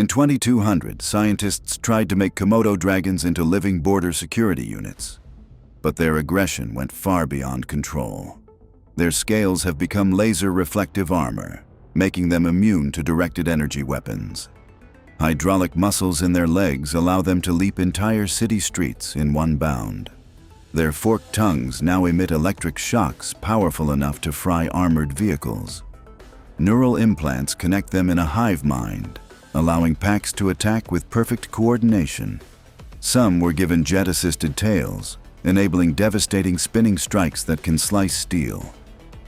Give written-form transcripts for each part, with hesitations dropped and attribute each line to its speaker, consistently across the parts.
Speaker 1: In 2200, scientists tried to make Komodo dragons into living border security units, but their aggression went far beyond control. Their scales have become laser-reflective armor, making them immune to directed energy weapons. Hydraulic muscles in their legs allow them to leap entire city streets in one bound. Their forked tongues now emit electric shocks powerful enough to fry armored vehicles. Neural implants connect them in a hive mind, allowing packs to attack with perfect coordination. Some were given jet-assisted tails, enabling devastating spinning strikes that can slice steel.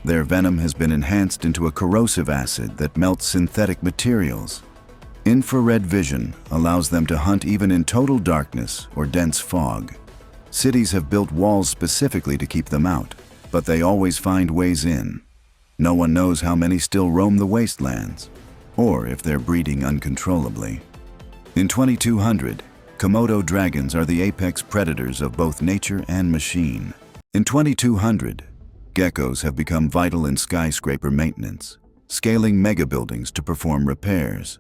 Speaker 1: Their venom has been enhanced into a corrosive acid that melts synthetic materials. Infrared vision allows them to hunt even in total darkness or dense fog. Cities have built walls specifically to keep them out, but they always find ways in. No one knows how many still roam the wastelands, or if they're breeding uncontrollably. In 2200, Komodo dragons are the apex predators of both nature and machine. In 2200, geckos have become vital in skyscraper maintenance, scaling megabuildings to perform repairs.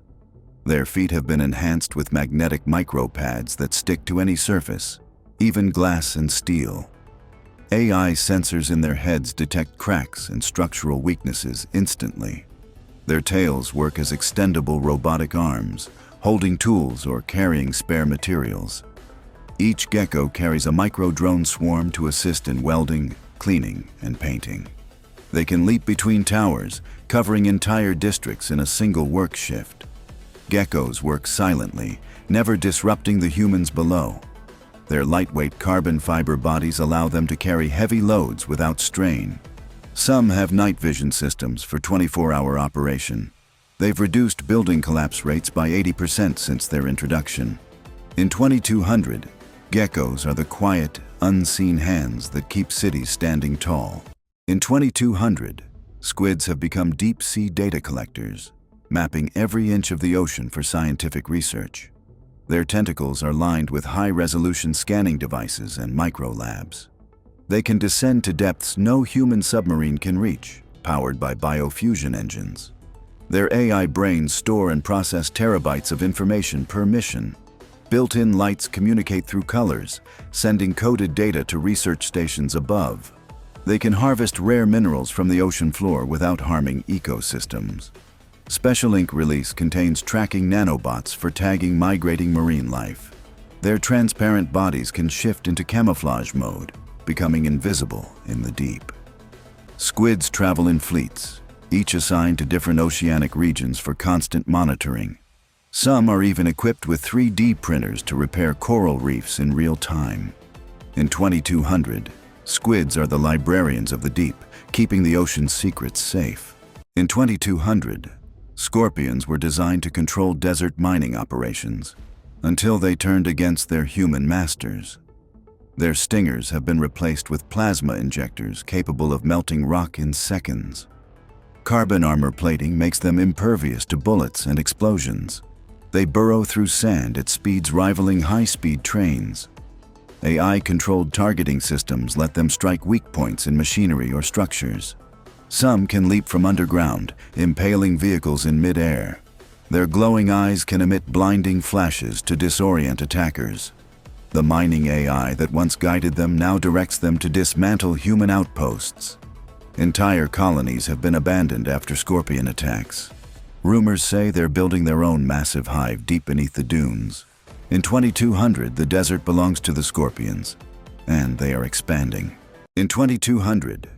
Speaker 1: Their feet have been enhanced with magnetic micropads that stick to any surface, even glass and steel. AI sensors in their heads detect cracks and structural weaknesses instantly. Their tails work as extendable robotic arms, holding tools or carrying spare materials. Each gecko carries a micro-drone swarm to assist in welding, cleaning, and painting. They can leap between towers, covering entire districts in a single work shift. Geckos work silently, never disrupting the humans below. Their lightweight carbon fiber bodies allow them to carry heavy loads without strain. Some have night vision systems for 24-hour operation. They've reduced building collapse rates by 80% since their introduction. In 2200, geckos are the quiet, unseen hands that keep cities standing tall. In 2200, squids have become deep-sea data collectors, mapping every inch of the ocean for scientific research. Their tentacles are lined with high-resolution scanning devices and microlabs. They can descend to depths no human submarine can reach, powered by biofusion engines. Their AI brains store and process terabytes of information per mission. Built-in lights communicate through colors, sending coded data to research stations above. They can harvest rare minerals from the ocean floor without harming ecosystems. Special Ink release contains tracking nanobots for tagging migrating marine life. Their transparent bodies can shift into camouflage mode, becoming invisible in the deep. Squids travel in fleets, each assigned to different oceanic regions for constant monitoring. Some are even equipped with 3D printers to repair coral reefs in real time. In 2200, squids are the librarians of the deep, keeping the ocean's secrets safe. In 2200, scorpions were designed to control desert mining operations, until they turned against their human masters. Their stingers have been replaced with plasma injectors capable of melting rock in seconds. Carbon armor plating makes them impervious to bullets and explosions. They burrow through sand at speeds rivaling high-speed trains. AI-controlled targeting systems let them strike weak points in machinery or structures. Some can leap from underground, impaling vehicles in mid-air. Their glowing eyes can emit blinding flashes to disorient attackers. The mining AI that once guided them now directs them to dismantle human outposts. Entire colonies have been abandoned after scorpion attacks. Rumors say they're building their own massive hive deep beneath the dunes. In 2200, the desert belongs to the scorpions, and they are expanding. In 2200,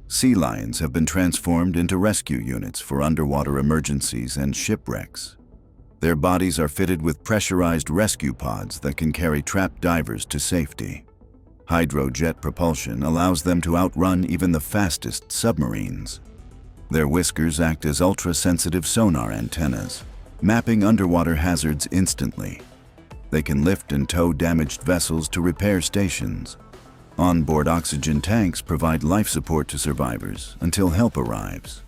Speaker 1: sea lions have been transformed into rescue units for underwater emergencies and shipwrecks. Their bodies are fitted with pressurized rescue pods that can carry trapped divers to safety. Hydrojet propulsion allows them to outrun even the fastest submarines. Their whiskers act as ultra-sensitive sonar antennas, mapping underwater hazards instantly. They can lift and tow damaged vessels to repair stations. Onboard oxygen tanks provide life support to survivors until help arrives.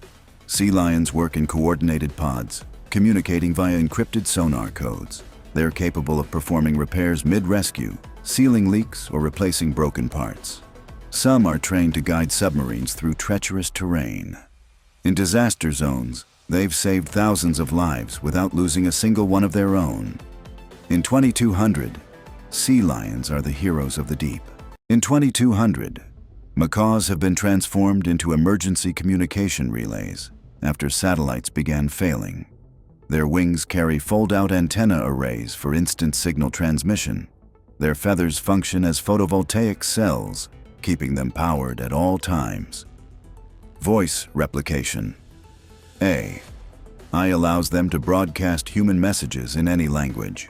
Speaker 1: Sea lions work in coordinated pods, communicating via encrypted sonar codes. They're capable of performing repairs mid-rescue, sealing leaks or replacing broken parts. Some are trained to guide submarines through treacherous terrain. In disaster zones, They've saved thousands of lives without losing a single one of their own. In 2200, sea lions are the heroes of the deep. In 2200, macaws have been transformed into emergency communication relays after satellites began failing. Their wings carry fold-out antenna arrays for instant signal transmission. Their feathers function as photovoltaic cells, keeping them powered at all times. Voice replication. AI allows them to broadcast human messages in any language.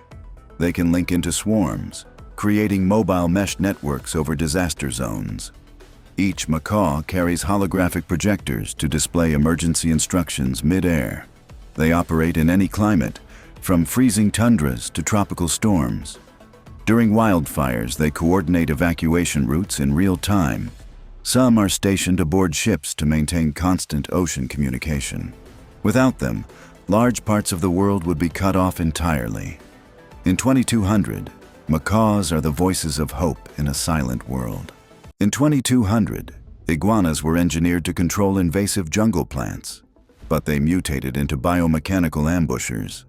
Speaker 1: They can link into swarms, creating mobile mesh networks over disaster zones. Each macaw carries holographic projectors to display emergency instructions mid-air. They operate in any climate, from freezing tundras to tropical storms. During wildfires, they coordinate evacuation routes in real time. Some are stationed aboard ships to maintain constant ocean communication. Without them, large parts of the world would be cut off entirely. In 2200, macaws are the voices of hope in a silent world. In 2200, iguanas were engineered to control invasive jungle plants, but they mutated into biomechanical ambushers.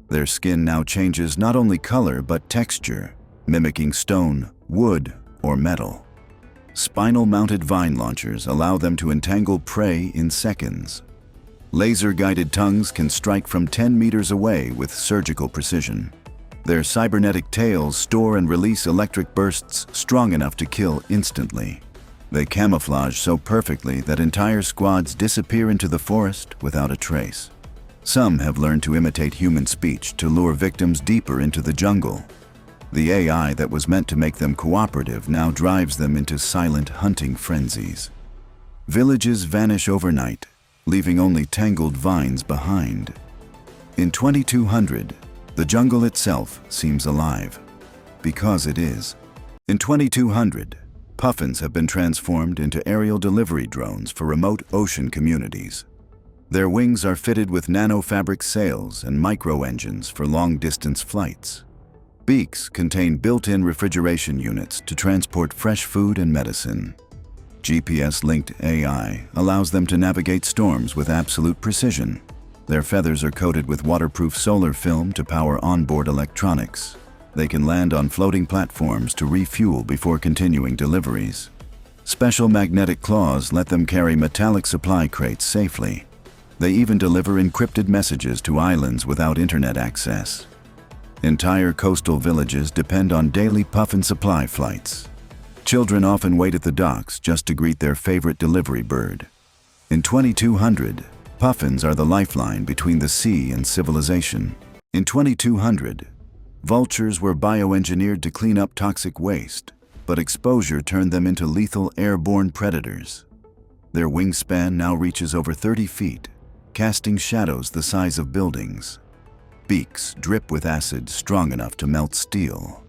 Speaker 1: Their skin now changes not only color but texture, mimicking stone, wood, or metal. Spinal-mounted vine launchers allow them to entangle prey in seconds. Laser-guided tongues can strike from 10 meters away with surgical precision. Their cybernetic tails store and release electric bursts strong enough to kill instantly. They camouflage so perfectly that entire squads disappear into the forest without a trace. Some have learned to imitate human speech to lure victims deeper into the jungle. The AI that was meant to make them cooperative now drives them into silent hunting frenzies. Villages vanish overnight, leaving only tangled vines behind. In 2200, the jungle itself seems alive, because it is. In 2200, puffins have been transformed into aerial delivery drones for remote ocean communities. Their wings are fitted with nanofabric sails and micro-engines for long-distance flights. Beaks contain built-in refrigeration units to transport fresh food and medicine. GPS-linked AI allows them to navigate storms with absolute precision. Their feathers are coated with waterproof solar film to power onboard electronics. They can land on floating platforms to refuel before continuing deliveries. Special magnetic claws let them carry metallic supply crates safely. They even deliver encrypted messages to islands without internet access. Entire coastal villages depend on daily puffin supply flights. Children often wait at the docks just to greet their favorite delivery bird. In 2200, puffins are the lifeline between the sea and civilization. In 2200, vultures were bioengineered to clean up toxic waste, but exposure turned them into lethal airborne predators. Their wingspan now reaches over 30 feet, casting shadows the size of buildings. Beaks drip with acid strong enough to melt steel.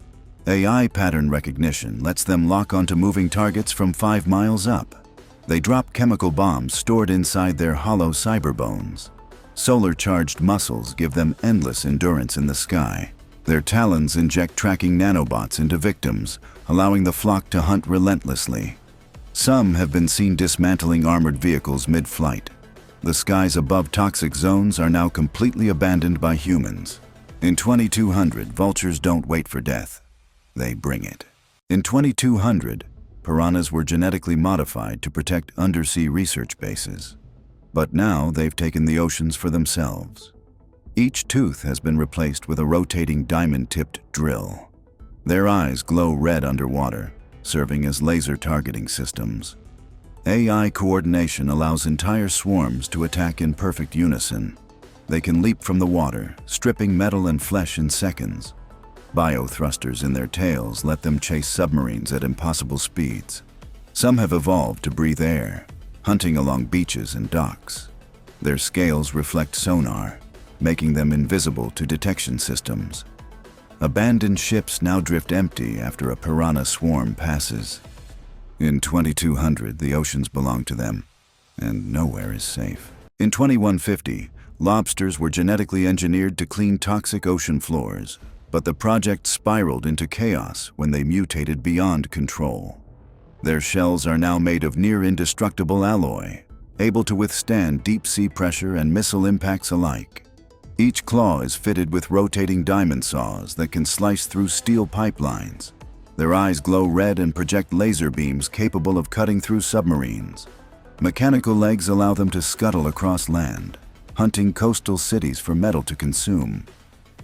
Speaker 1: AI pattern recognition lets them lock onto moving targets from 5 miles up. They drop chemical bombs stored inside their hollow cyber bones. Solar-charged muscles give them endless endurance in the sky. Their talons inject tracking nanobots into victims, allowing the flock to hunt relentlessly. Some have been seen dismantling armored vehicles mid-flight. The skies above toxic zones are now completely abandoned by humans. In 2200, vultures don't wait for death. They bring it. In 2200, piranhas were genetically modified to protect undersea research bases. But now they've taken the oceans for themselves. Each tooth has been replaced with a rotating diamond-tipped drill. Their eyes glow red underwater, serving as laser targeting systems. AI coordination allows entire swarms to attack in perfect unison. They can leap from the water, stripping metal and flesh in seconds. Biothrusters in their tails let them chase submarines at impossible speeds. Some have evolved to breathe air, hunting along beaches and docks. Their scales reflect sonar, making them invisible to detection systems. Abandoned ships now drift empty after a piranha swarm passes. In 2200, the oceans belong to them, and nowhere is safe. In 2150, lobsters were genetically engineered to clean toxic ocean floors, but the project spiraled into chaos when they mutated beyond control. Their shells are now made of near-indestructible alloy. able to withstand deep-sea pressure and missile impacts alike. Each claw is fitted with rotating diamond saws that can slice through steel pipelines. Their eyes glow red and project laser beams capable of cutting through submarines. Mechanical legs allow them to scuttle across land, hunting coastal cities for metal to consume.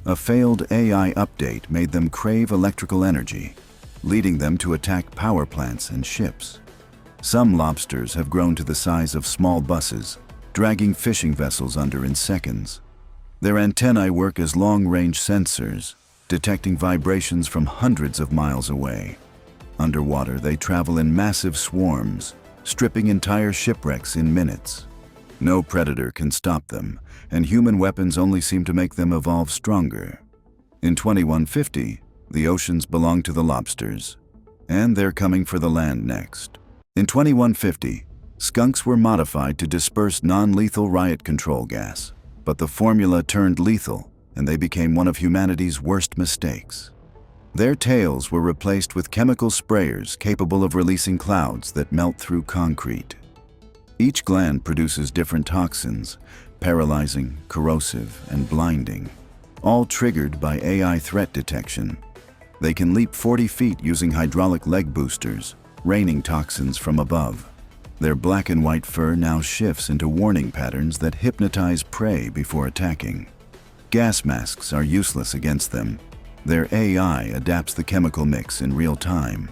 Speaker 1: A failed AI update made them crave electrical energy, leading them to attack power plants and ships. Some lobsters have grown to the size of small buses, dragging fishing vessels under in seconds. Their antennae work as long-range sensors, detecting vibrations from hundreds of miles away. Underwater, they travel in massive swarms, stripping entire shipwrecks in minutes. No predator can stop them, and human weapons only seem to make them evolve stronger. In 2150, the oceans belong to the lobsters, and they're coming for the land next. In 2150, skunks were modified to disperse non-lethal riot control gas, but the formula turned lethal, and they became one of humanity's worst mistakes. Their tails were replaced with chemical sprayers capable of releasing clouds that melt through concrete. Each gland produces different toxins, paralyzing, corrosive, and blinding, all triggered by AI threat detection. They can leap 40 feet using hydraulic leg boosters, raining toxins from above. Their black and white fur now shifts into warning patterns that hypnotize prey before attacking. Gas masks are useless against them. Their AI adapts the chemical mix in real time.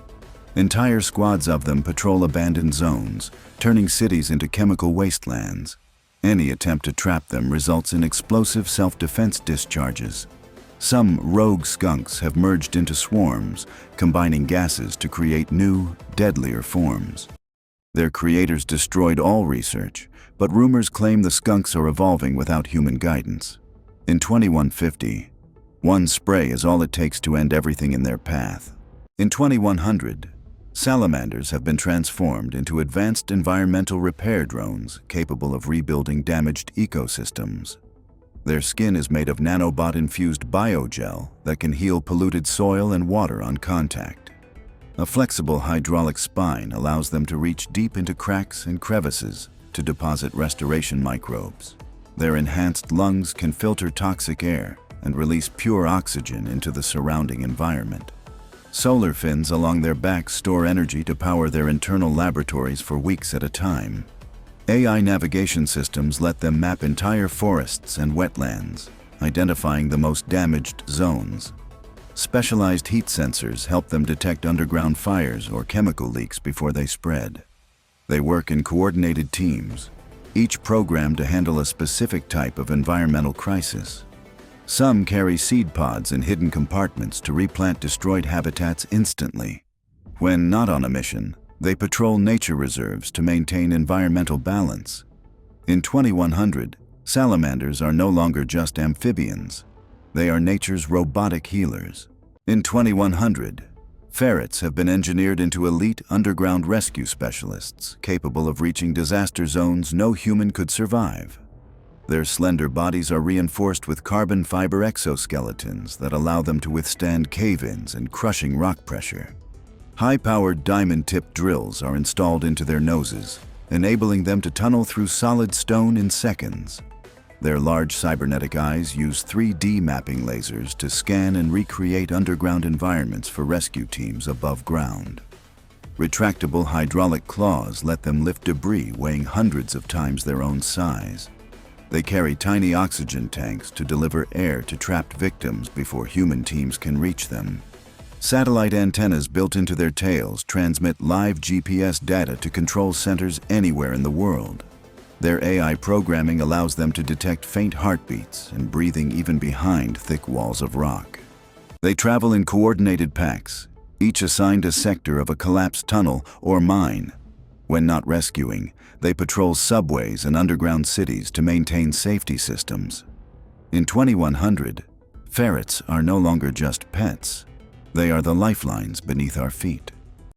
Speaker 1: Entire squads of them patrol abandoned zones, turning cities into chemical wastelands. Any attempt to trap them results in explosive self-defense discharges. Some rogue skunks have merged into swarms, combining gases to create new, deadlier forms. Their creators destroyed all research, but rumors claim the skunks are evolving without human guidance. In 2150, one spray is all it takes to end everything in their path. In 2100, salamanders have been transformed into advanced environmental repair drones capable of rebuilding damaged ecosystems. Their skin is made of nanobot-infused biogel that can heal polluted soil and water on contact. A flexible hydraulic spine allows them to reach deep into cracks and crevices to deposit restoration microbes. Their enhanced lungs can filter toxic air and release pure oxygen into the surrounding environment. Solar fins along their backs store energy to power their internal laboratories for weeks at a time. AI navigation systems let them map entire forests and wetlands, identifying the most damaged zones. Specialized heat sensors help them detect underground fires or chemical leaks before they spread. They work in coordinated teams, each programmed to handle a specific type of environmental crisis. Some carry seed pods in hidden compartments to replant destroyed habitats instantly. When not on a mission, they patrol nature reserves to maintain environmental balance. In 2100, salamanders are no longer just amphibians. They are nature's robotic healers. In 2100, ferrets have been engineered into elite underground rescue specialists capable of reaching disaster zones no human could survive. Their slender bodies are reinforced with carbon fiber exoskeletons that allow them to withstand cave-ins and crushing rock pressure. High-powered diamond-tipped drills are installed into their noses, enabling them to tunnel through solid stone in seconds. Their large cybernetic eyes use 3D mapping lasers to scan and recreate underground environments for rescue teams above ground. Retractable hydraulic claws let them lift debris weighing hundreds of times their own size. They carry tiny oxygen tanks to deliver air to trapped victims before human teams can reach them. Satellite antennas built into their tails transmit live GPS data to control centers anywhere in the world. Their AI programming allows them to detect faint heartbeats and breathing even behind thick walls of rock. They travel in coordinated packs, each assigned a sector of a collapsed tunnel or mine. When not rescuing, they patrol subways and underground cities to maintain safety systems. In 2100, ferrets are no longer just pets. They are the lifelines beneath our feet.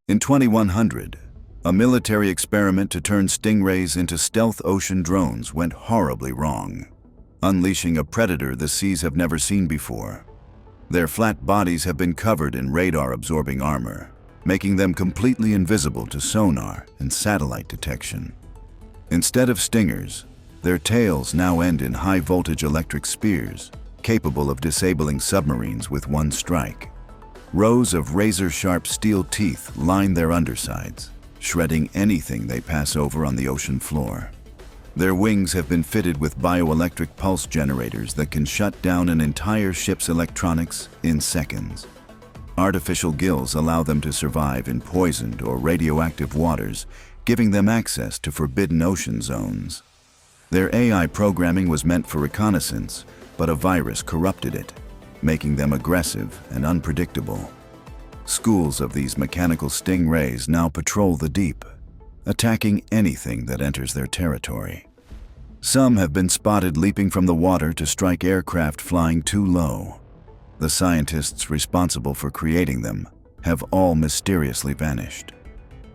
Speaker 1: In 2100, a military experiment to turn stingrays into stealth ocean drones went horribly wrong, unleashing a predator the seas have never seen before. Their flat bodies have been covered in radar-absorbing armor, making them completely invisible to sonar and satellite detection. Instead of stingers, their tails now end in high-voltage electric spears, capable of disabling submarines with one strike. Rows of razor-sharp steel teeth line their undersides, shredding anything they pass over on the ocean floor. Their wings have been fitted with bioelectric pulse generators that can shut down an entire ship's electronics in seconds. Artificial gills allow them to survive in poisoned or radioactive waters, giving them access to forbidden ocean zones. Their AI programming was meant for reconnaissance, but a virus corrupted it, making them aggressive and unpredictable. Schools of these mechanical stingrays now patrol the deep, attacking anything that enters their territory. Some have been spotted leaping from the water to strike aircraft flying too low. The scientists responsible for creating them have all mysteriously vanished.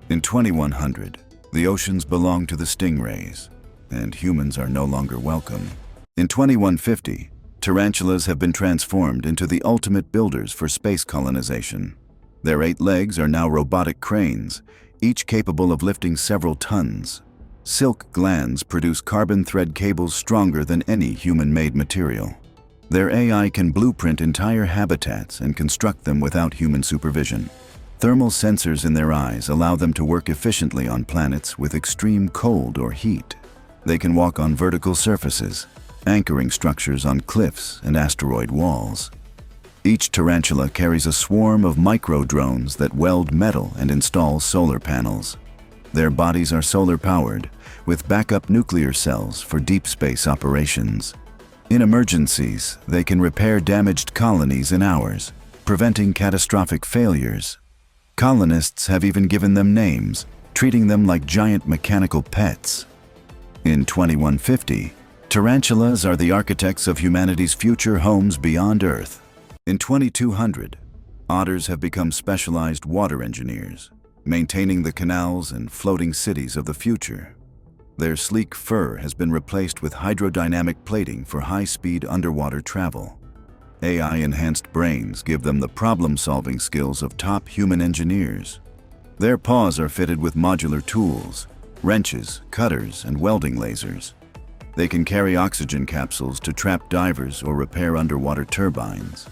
Speaker 1: In 2100, the oceans belonged to the stingrays, and humans are no longer welcome. In 2150, tarantulas have been transformed into the ultimate builders for space colonization. Their 8 legs are now robotic cranes, each capable of lifting several tons. Silk glands produce carbon thread cables stronger than any human-made material. Their AI can blueprint entire habitats and construct them without human supervision. Thermal sensors in their eyes allow them to work efficiently on planets with extreme cold or heat. They can walk on vertical surfaces, anchoring structures on cliffs and asteroid walls. Each tarantula carries a swarm of micro-drones that weld metal and install solar panels. Their bodies are solar-powered, with backup nuclear cells for deep space operations. In emergencies, they can repair damaged colonies in hours, preventing catastrophic failures. Colonists have even given them names, treating them like giant mechanical pets. In 2150, tarantulas are the architects of humanity's future homes beyond Earth. In 2200, otters have become specialized water engineers, maintaining the canals and floating cities of the future. Their sleek fur has been replaced with hydrodynamic plating for high-speed underwater travel. AI-enhanced brains give them the problem-solving skills of top human engineers. Their paws are fitted with modular tools, wrenches, cutters, and welding lasers. They can carry oxygen capsules to trap divers or repair underwater turbines.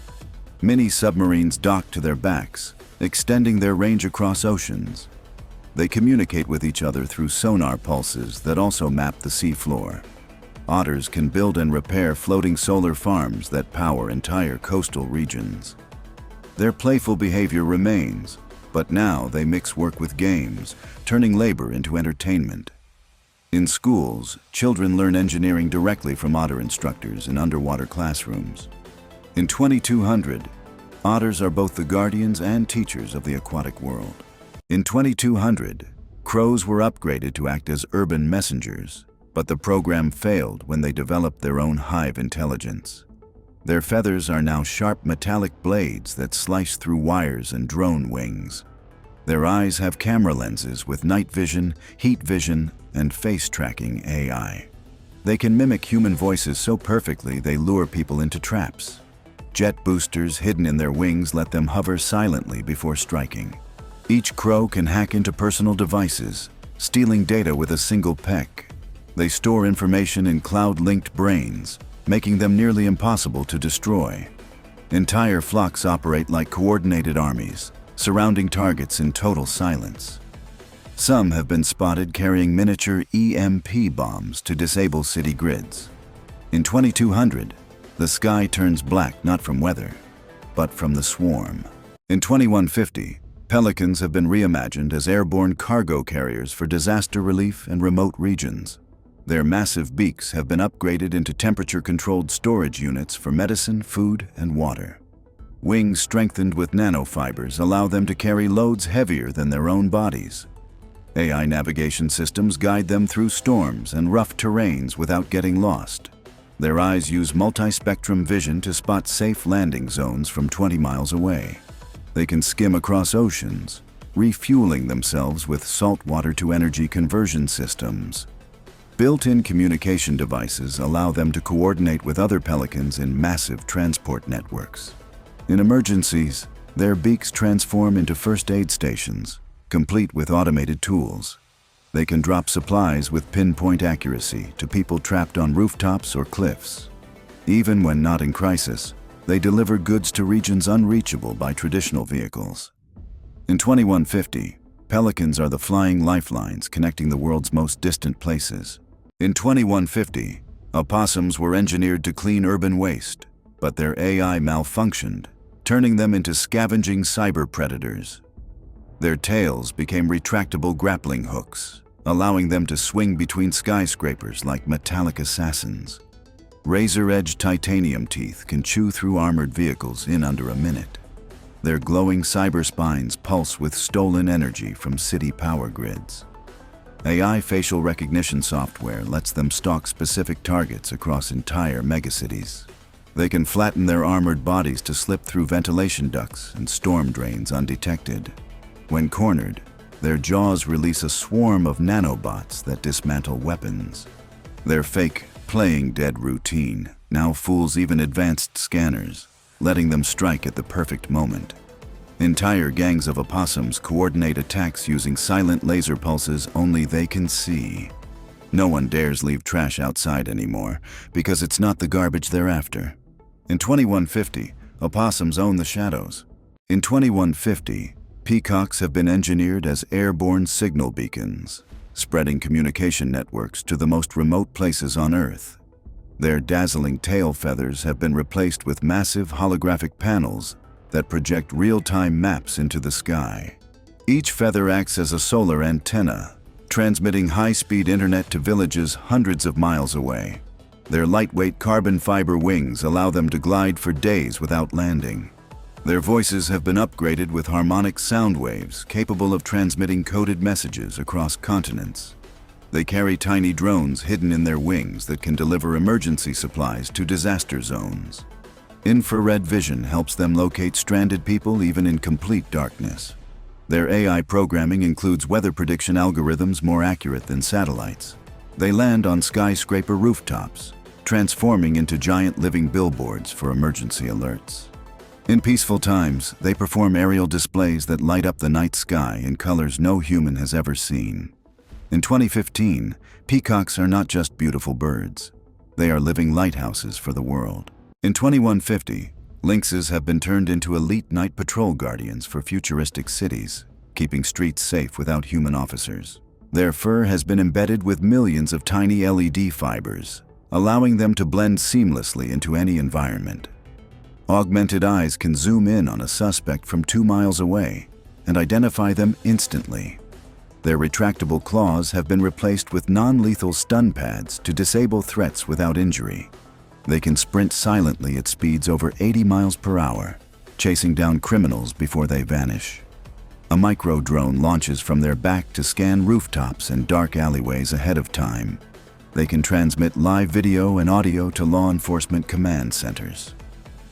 Speaker 1: Mini submarines dock to their backs, extending their range across oceans. They communicate with each other through sonar pulses that also map the seafloor. Otters can build and repair floating solar farms that power entire coastal regions. Their playful behavior remains, but now they mix work with games, turning labor into entertainment. In schools, children learn engineering directly from otter instructors in underwater classrooms. In 2200, otters are both the guardians and teachers of the aquatic world. In 2200, crows were upgraded to act as urban messengers, but the program failed when they developed their own hive intelligence. Their feathers are now sharp metallic blades that slice through wires and drone wings. Their eyes have camera lenses with night vision, heat vision, and face tracking AI. They can mimic human voices so perfectly they lure people into traps. Jet boosters hidden in their wings let them hover silently before striking. Each crow can hack into personal devices, stealing data with a single peck. They store information in cloud-linked brains, making them nearly impossible to destroy. Entire flocks operate like coordinated armies, surrounding targets in total silence. Some have been spotted carrying miniature EMP bombs to disable city grids. In 2200, the sky turns black not from weather, but from the swarm. In 2150, pelicans have been reimagined as airborne cargo carriers for disaster relief and remote regions. Their massive beaks have been upgraded into temperature-controlled storage units for medicine, food, and water. Wings strengthened with nanofibers allow them to carry loads heavier than their own bodies. AI navigation systems guide them through storms and rough terrains without getting lost. Their eyes use multi-spectrum vision to spot safe landing zones from 20 miles away. They can skim across oceans, refueling themselves with saltwater-to-energy conversion systems. Built-in communication devices allow them to coordinate with other pelicans in massive transport networks. In emergencies, their beaks transform into first aid stations, complete with automated tools. They can drop supplies with pinpoint accuracy to people trapped on rooftops or cliffs. Even when not in crisis, they deliver goods to regions unreachable by traditional vehicles. In 2150, pelicans are the flying lifelines connecting the world's most distant places. In 2150, opossums were engineered to clean urban waste, but their AI malfunctioned, turning them into scavenging cyber predators. Their tails became retractable grappling hooks, allowing them to swing between skyscrapers like metallic assassins. Razor-edged titanium teeth can chew through armored vehicles in under a minute. Their glowing cyber spines pulse with stolen energy from city power grids. AI facial recognition software lets them stalk specific targets across entire megacities. They can flatten their armored bodies to slip through ventilation ducts and storm drains undetected. When cornered, their jaws release a swarm of nanobots that dismantle weapons. Their fake, playing dead routine now fools even advanced scanners, letting them strike at the perfect moment. Entire gangs of opossums coordinate attacks using silent laser pulses only they can see. No one dares leave trash outside anymore because it's not the garbage they're after. In 2150, opossums own the shadows. In 2150, peacocks have been engineered as airborne signal beacons, spreading communication networks to the most remote places on Earth. Their dazzling tail feathers have been replaced with massive holographic panels that project real-time maps into the sky. Each feather acts as a solar antenna, transmitting high-speed internet to villages hundreds of miles away. Their lightweight carbon fiber wings allow them to glide for days without landing. Their voices have been upgraded with harmonic sound waves capable of transmitting coded messages across continents. They carry tiny drones hidden in their wings that can deliver emergency supplies to disaster zones. Infrared vision helps them locate stranded people even in complete darkness. Their AI programming includes weather prediction algorithms more accurate than satellites. They land on skyscraper rooftops, transforming into giant living billboards for emergency alerts. In peaceful times, they perform aerial displays that light up the night sky in colors no human has ever seen. In 2015, peacocks are not just beautiful birds. They are living lighthouses for the world. In 2150, lynxes have been turned into elite night patrol guardians for futuristic cities, keeping streets safe without human officers. Their fur has been embedded with millions of tiny LED fibers, allowing them to blend seamlessly into any environment. Augmented eyes can zoom in on a suspect from 2 miles away and identify them instantly. Their retractable claws have been replaced with non-lethal stun pads to disable threats without injury. They can sprint silently at speeds over 80 miles per hour, chasing down criminals before they vanish. A micro-drone launches from their back to scan rooftops and dark alleyways ahead of time. They can transmit live video and audio to law enforcement command centers.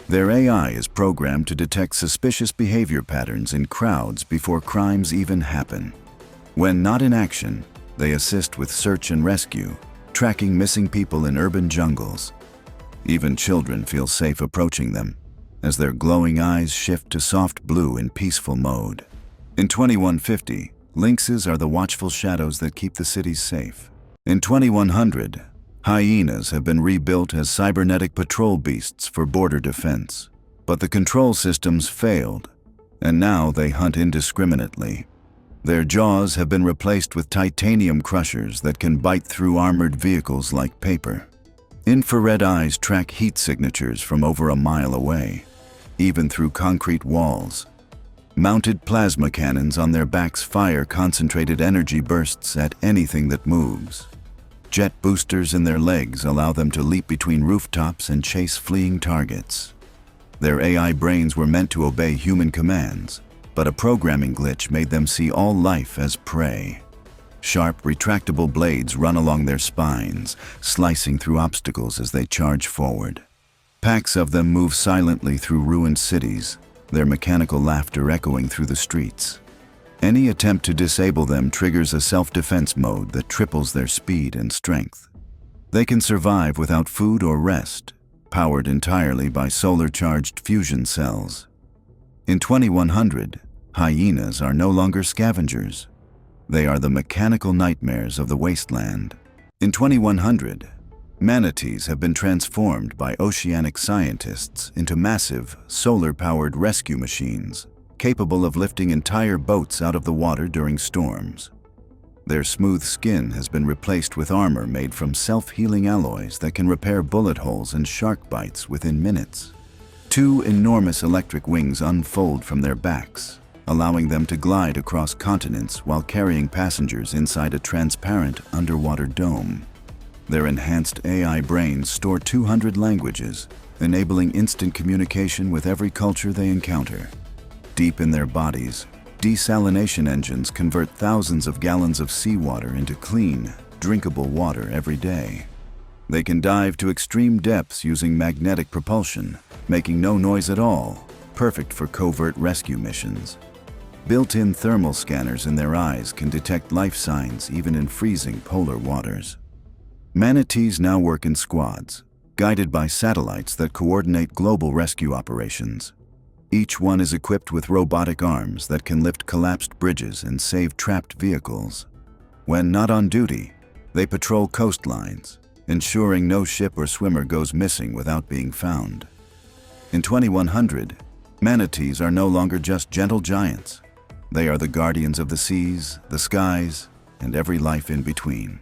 Speaker 1: Their AI is programmed to detect suspicious behavior patterns in crowds before crimes even happen. When not in action, they assist with search and rescue, tracking missing people in urban jungles. Even children feel safe approaching them, as their glowing eyes shift to soft blue in peaceful mode. In 2150, lynxes are the watchful shadows that keep the cities safe. In 2100, hyenas have been rebuilt as cybernetic patrol beasts for border defense. But the control systems failed, and now they hunt indiscriminately. Their jaws have been replaced with titanium crushers that can bite through armored vehicles like paper. Infrared eyes track heat signatures from over a mile away, even through concrete walls. Mounted plasma cannons on their backs fire concentrated energy bursts at anything that moves. Jet boosters in their legs allow them to leap between rooftops and chase fleeing targets. Their AI brains were meant to obey human commands, but a programming glitch made them see all life as prey. Sharp, retractable blades run along their spines, slicing through obstacles as they charge forward. Packs of them move silently through ruined cities, their mechanical laughter echoing through the streets. Any attempt to disable them triggers a self-defense mode that triples their speed and strength. They can survive without food or rest, powered entirely by solar-charged fusion cells. In 2100, hyenas are no longer scavengers. They are the mechanical nightmares of the wasteland. In 2100, manatees have been transformed by oceanic scientists into massive, solar-powered rescue machines, capable of lifting entire boats out of the water during storms. Their smooth skin has been replaced with armor made from self-healing alloys that can repair bullet holes and shark bites within minutes. Two enormous electric wings unfold from their backs, allowing them to glide across continents while carrying passengers inside a transparent underwater dome. Their enhanced AI brains store 200 languages, enabling instant communication with every culture they encounter. Deep in their bodies, desalination engines convert thousands of gallons of seawater into clean, drinkable water every day. They can dive to extreme depths using magnetic propulsion, making no noise at all, perfect for covert rescue missions. Built-in thermal scanners in their eyes can detect life signs even in freezing polar waters. Manatees now work in squads, guided by satellites that coordinate global rescue operations. Each one is equipped with robotic arms that can lift collapsed bridges and save trapped vehicles. When not on duty, they patrol coastlines, ensuring no ship or swimmer goes missing without being found. In 2100, manatees are no longer just gentle giants. They are the guardians of the seas, the skies, and every life in between.